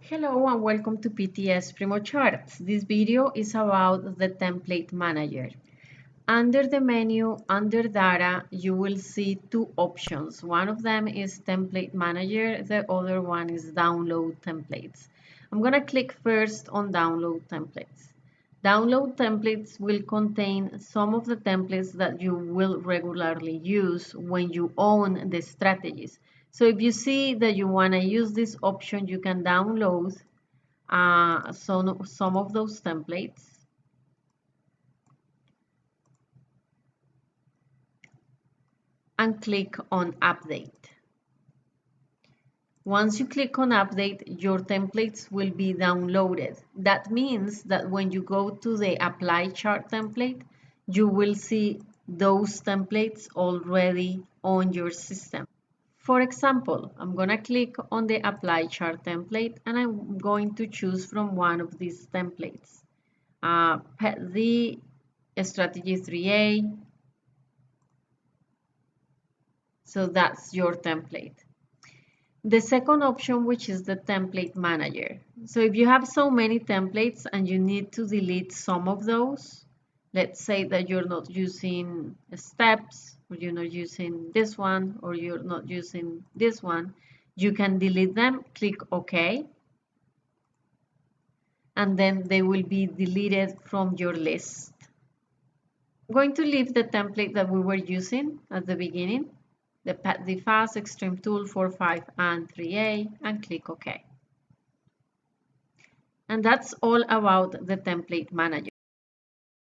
Hello and welcome to PTS Primo Charts. This video is about the template manager. Under the menu, under data, you will see two options. One of them is template manager, the other one is download templates. I'm going to click first on download templates. Download templates will contain some of the templates that you will regularly use when you own the strategies. So if you see that you want to use this option, you can download some of those templates. And click on update. Once you click on update, your templates will be downloaded. That means that when you go to the apply chart template, you will see those templates already on your system. For example, I'm going to click on the apply chart template and I'm going to choose from one of these templates. The strategy 3A. So that's your template. The second option, which is the template manager. So if you have so many templates and you need to delete some of those, let's say that you're not using steps, or you're not using this one, or you're not using this one, you can delete them, click OK, and then they will be deleted from your list. I'm going to leave the template that we were using at the beginning, the fast extreme tool 4, 5, and 3A, and click OK. And that's all about the template manager.